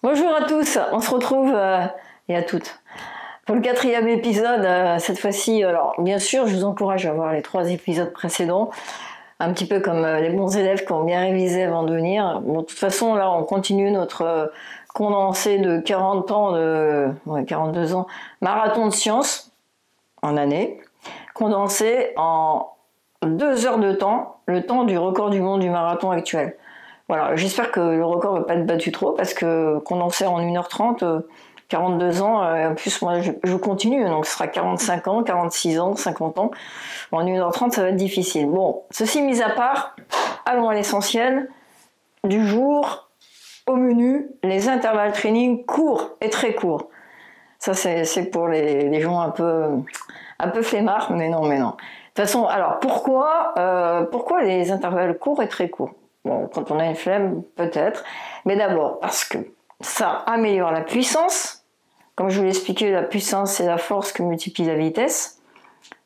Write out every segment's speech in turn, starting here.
Bonjour à tous, on se retrouve et à toutes pour le 4e épisode. Cette fois-ci, alors bien sûr, je vous encourage à voir les 3 épisodes précédents, un petit peu comme les bons élèves qui ont bien révisé avant de venir. Bon, de toute façon, là, on continue notre condensé de 42 ans, marathon de sciences en année, condensé en 2 heures de temps, le temps du record du monde du marathon actuel. Voilà, j'espère que le record ne va pas être battu trop, parce que condensé en 1h30, 42 ans, en plus moi je continue, donc ce sera 45 ans, 46 ans, 50 ans, en 1h30 ça va être difficile. Bon, ceci mis à part, allons à l'essentiel du jour. Au menu, les intervalles training courts et très courts. Ça c'est pour les gens un peu flemmards, mais non. De toute façon, alors pourquoi les intervalles courts et très courts? Bon, quand on a une flemme, peut-être. Mais d'abord, parce que ça améliore la puissance. Comme je vous l'ai expliqué, la puissance, c'est la force que multiplie la vitesse.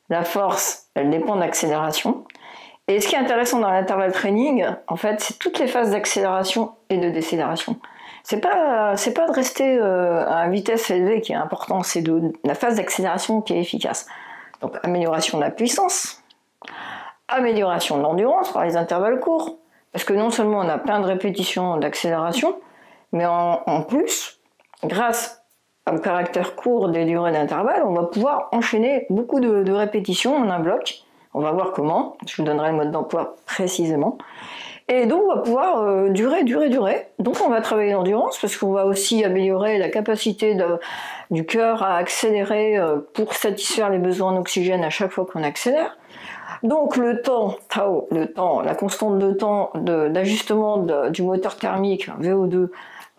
La force, elle dépend de l'accélération. Et ce qui est intéressant dans l'intervalle training, en fait, c'est toutes les phases d'accélération et de décélération. C'est pas de rester à une vitesse élevée qui est important, c'est la phase d'accélération qui est efficace. Donc, amélioration de la puissance, amélioration de l'endurance par les intervalles courts. Parce que non seulement on a plein de répétitions d'accélération, mais en plus, grâce au caractère court des durées d'intervalle, on va pouvoir enchaîner beaucoup de répétitions en un bloc. On va voir comment, je vous donnerai le mode d'emploi précisément. Et donc on va pouvoir durer. Donc on va travailler l'endurance, parce qu'on va aussi améliorer la capacité du cœur à accélérer pour satisfaire les besoins en oxygène à chaque fois qu'on accélère. Donc le temps, la constante de temps d'ajustement du moteur thermique, VO2,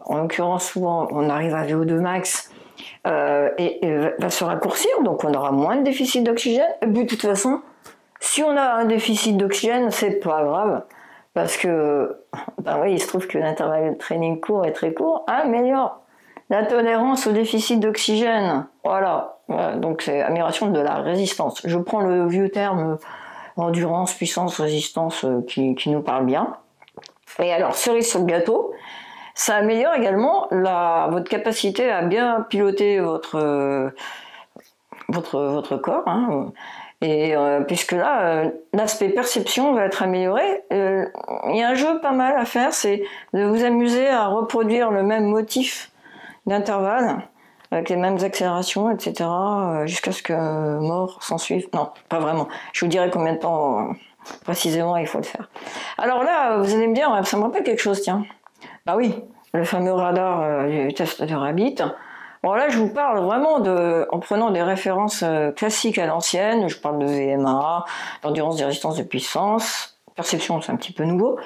en l'occurrence souvent on arrive à VO2 max, et va se raccourcir, donc on aura moins de déficit d'oxygène. Et puis de toute façon, si on a un déficit d'oxygène, c'est pas grave, parce que oui, il se trouve que l'intervalle training court et très court améliore la tolérance au déficit d'oxygène. Voilà, donc c'est amélioration de la résistance. Je prends le vieux terme endurance, puissance, résistance qui nous parle bien. Et alors, cerise sur le gâteau, ça améliore également votre capacité à bien piloter votre corps. Et puisque là, l'aspect perception va être amélioré. Il y a un jeu pas mal à faire, c'est de vous amuser à reproduire le même motif d'intervalle, avec les mêmes accélérations, etc., jusqu'à ce que mort s'en suive. Non, pas vraiment. Je vous dirai combien de temps précisément il faut le faire. Alors là, vous allez me dire, ça me rappelle quelque chose, tiens. Bah oui, le fameux radar du test de Rabbit. Bon là, je vous parle vraiment en prenant des références classiques à l'ancienne. Je parle de VMA, d'endurance, de résistance, de puissance. Perception, c'est un petit peu nouveau.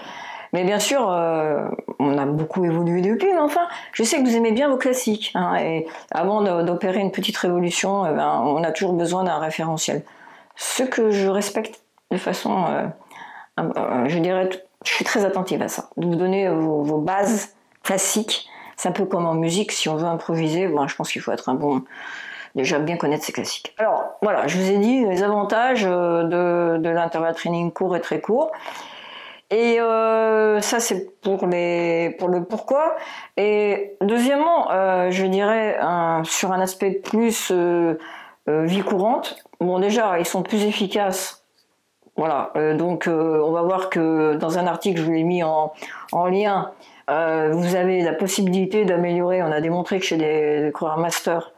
Mais bien sûr, on a beaucoup évolué depuis, mais enfin, je sais que vous aimez bien vos classiques. Et avant d'opérer une petite révolution, on a toujours besoin d'un référentiel. Ce que je respecte de façon, je dirais, je suis très attentive à ça. De vous donner vos bases classiques. C'est un peu comme en musique, si on veut improviser, je pense qu'il faut être déjà bien connaître ses classiques. Alors, voilà, je vous ai dit les avantages de l'intervalle training court et très court. Et ça c'est pour le pourquoi. Et deuxièmement, je dirais sur un aspect plus vie courante. Bon, déjà ils sont plus efficaces. Voilà. Donc on va voir que dans un article je vous l'ai mis en lien. Vous avez la possibilité d'améliorer. On a démontré que chez des coureurs masters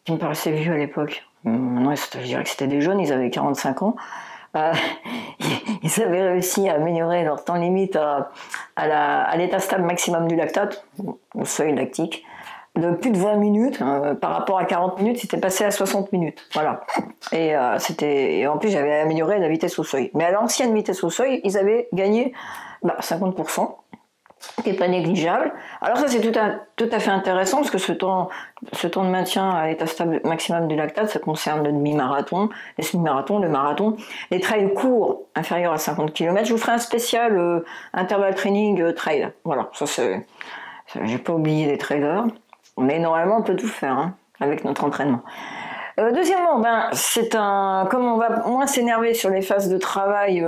qui me paraissaient vieux à l'époque. Maintenant je dirais que c'était des jeunes. Ils avaient 45 ans. Ils avaient réussi à améliorer leur temps limite à l'état stable maximum du lactate, au seuil lactique, de plus de 20 minutes. Par rapport à 40 minutes, c'était passé à 60 minutes. Voilà. Et en plus, j'avais amélioré la vitesse au seuil. Mais à l'ancienne vitesse au seuil, ils avaient gagné 50%. qui n'est pas négligeable. Alors ça c'est tout à fait intéressant parce que ce temps de maintien à l'état stable maximum du lactate, ça concerne le demi-marathon, les semi-marathons, le marathon, les trails courts inférieurs à 50 km. Je vous ferai un spécial intervalle training trail. Voilà, j'ai pas oublié les trailers, mais normalement on peut tout faire avec notre entraînement. Deuxièmement, comme on va moins s'énerver sur les phases de travail,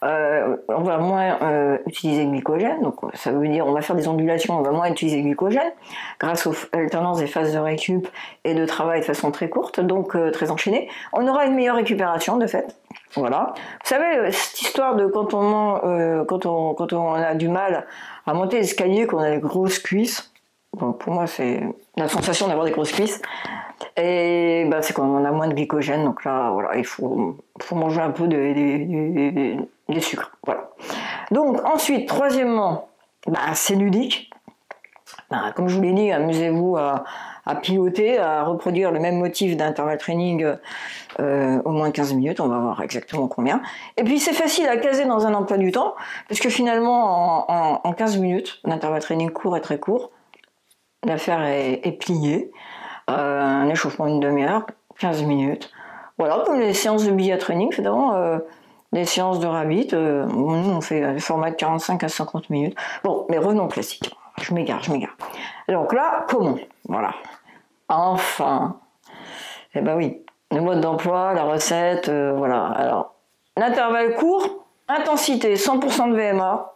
on va moins utiliser le glycogène. Donc ça veut dire on va faire des ondulations, on va moins utiliser le glycogène grâce aux alternances des phases de récup et de travail de façon très courte, donc très enchaînée. On aura une meilleure récupération de fait. Voilà. Vous savez, cette histoire de quand on a du mal à monter l'escalier, qu'on a des grosses cuisses. Bon, pour moi, c'est la sensation d'avoir des grosses cuisses. Et c'est quand on a moins de glycogène. Donc là, voilà, il faut manger un peu des sucres. Voilà. Donc ensuite, troisièmement, c'est ludique. Comme je vous l'ai dit, amusez-vous à piloter, à reproduire le même motif d'intervalle training au moins 15 minutes, on va voir exactement combien. Et puis c'est facile à caser dans un emploi du temps, parce que finalement en 15 minutes, l'intervalle training court et très court, l'affaire est pliée, un échauffement d'une demi-heure, 15 minutes. Voilà, comme les séances de billard training, finalement, les séances de rabbit, nous on fait un format de 45 à 50 minutes. Bon, mais revenons au classique. Je m'égare. Donc là, comment? Voilà. Enfin. Eh ben oui, le mode d'emploi, la recette, voilà. Alors, l'intervalle court, intensité 100% de VMA,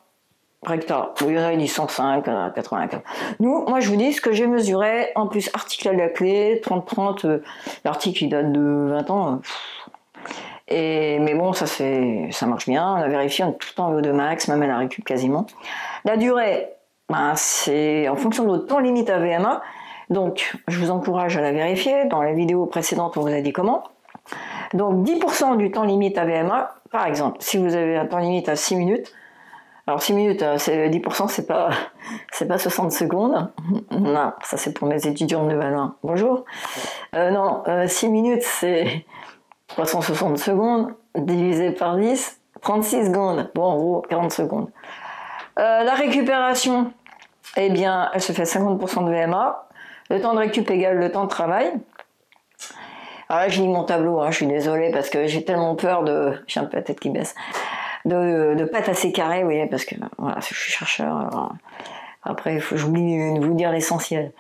recta. Il y en a qui disent 105, 95. Moi je vous dis ce que j'ai mesuré, en plus article à la clé, 30-30, l'article il date de 20 ans. Mais bon, ça marche bien, on a vérifié, on est tout le temps en VO2 max, même à la récup quasiment. La durée, c'est en fonction de votre temps limite à VMA, donc je vous encourage à la vérifier. Dans la vidéo précédente, on vous a dit comment. Donc 10% du temps limite à VMA, par exemple, si vous avez un temps limite à 6 minutes, alors 6 minutes, 10%, c'est pas 60 secondes. Non, ça c'est pour mes étudiants de Level 1. Bonjour. 6 minutes, c'est 360 secondes, divisé par 10, 36 secondes. Bon, en gros, 40 secondes. La récupération, eh bien, elle se fait 50% de VMA. Le temps de récup égale le temps de travail. Alors là, je lis mon tableau, je suis désolée parce que j'ai tellement peur j'ai un peu la tête qui baisse, de pas être assez carré, vous voyez, parce que voilà, je suis chercheur. Alors, après, j'oublie de vous dire l'essentiel.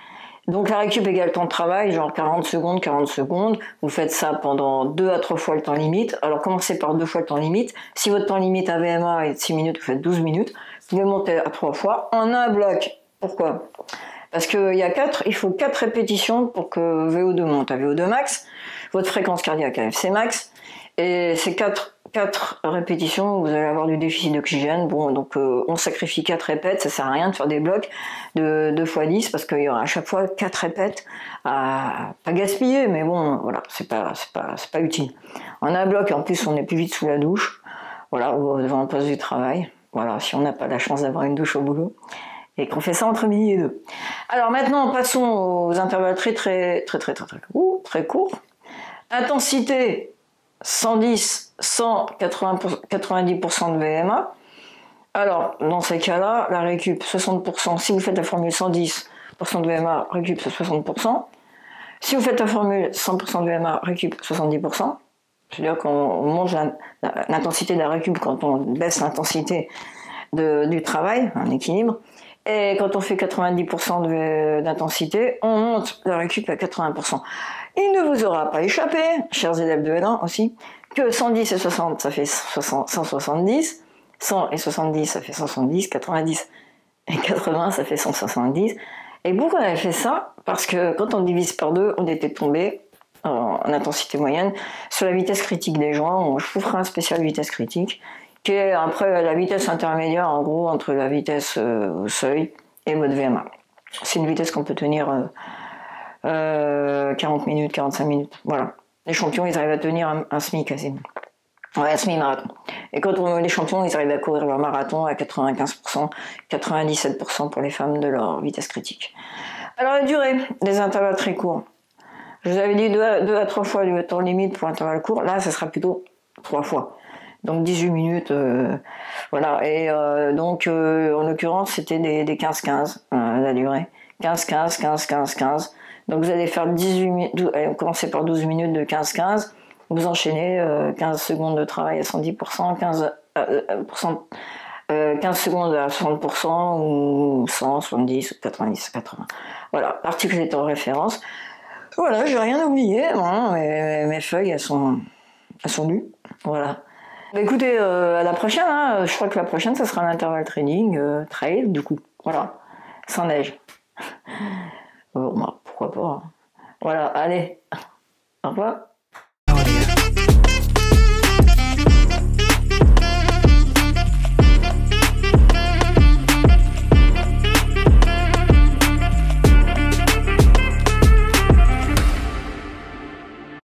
Donc la récup égale temps de travail, genre 40 secondes. Vous faites ça pendant 2 à 3 fois le temps limite. Alors commencez par 2 fois le temps limite. Si votre temps limite à VMA est de 6 minutes, vous faites 12 minutes. Vous pouvez monter à 3 fois en un bloc. Pourquoi? Parce il faut 4 répétitions pour que VO2 monte à VO2 max, votre fréquence cardiaque à FC max, et ces 4 répétitions, vous allez avoir du déficit d'oxygène. Bon, donc on sacrifie 4 répètes, ça sert à rien de faire des blocs de 2 x 10, parce qu'il y aura à chaque fois 4 répètes à pas gaspiller, mais bon, voilà, c'est pas utile. En un bloc, en plus, on est plus vite sous la douche, voilà, ou devant un poste du travail, voilà, si on n'a pas la chance d'avoir une douche au boulot. Et qu'on fait ça entre midi et 2. Alors maintenant, passons aux intervalles très courts. Intensité 110, 190% de VMA. Alors, dans ces cas-là, la récup 60%. Si vous faites la formule 110% de VMA, récup c'est 60%. Si vous faites la formule 100% de VMA, récup 70%. C'est-à-dire qu'on monte l'intensité de la récup quand on baisse l'intensité du travail, un équilibre. Et quand on fait 90% d'intensité, on monte la récup à 80%. Il ne vous aura pas échappé, chers élèves de L1 aussi, que 110 et 60, ça fait 170, 100 et 70, ça fait 170, 90 et 80, ça fait 170. Et pourquoi on avait fait ça? Parce que quand on divise par 2, on était tombé en intensité moyenne sur la vitesse critique des joints. Je vous ferai un spécial vitesse critique, qui est après la vitesse intermédiaire, en gros, entre la vitesse au seuil et mode VMA. C'est une vitesse qu'on peut tenir 40 minutes, 45 minutes. Voilà. Les champions, ils arrivent à tenir un semi quasiment. Ouais, un semi-marathon. Et quand les champions, ils arrivent à courir leur marathon à 95%, 97% pour les femmes de leur vitesse critique. Alors la durée des intervalles très courts. Je vous avais dit 2 à 3 fois le temps limite pour l'intervalle court. Là, ça sera plutôt 3 fois. Donc 18 minutes, voilà. Et donc, en l'occurrence, c'était des 15-15, la durée. 15-15, 15-15, 15. Donc vous allez faire 18 minutes, allez, on commence par 12 minutes de 15-15. Vous enchaînez 15 secondes de travail à 110%, 15 secondes à 60%, ou 100, 70, 90, 80. Voilà, l'article est en référence. Voilà, j'ai rien oublié. Voilà, mes feuilles, elles sont nues. Voilà. Bah, écoutez, à la prochaine. Hein. Je crois que la prochaine, ça sera un intervalle training, trail, du coup. Voilà. Sans neige. Bon, bah, pourquoi pas. Hein. Voilà, allez. Au revoir.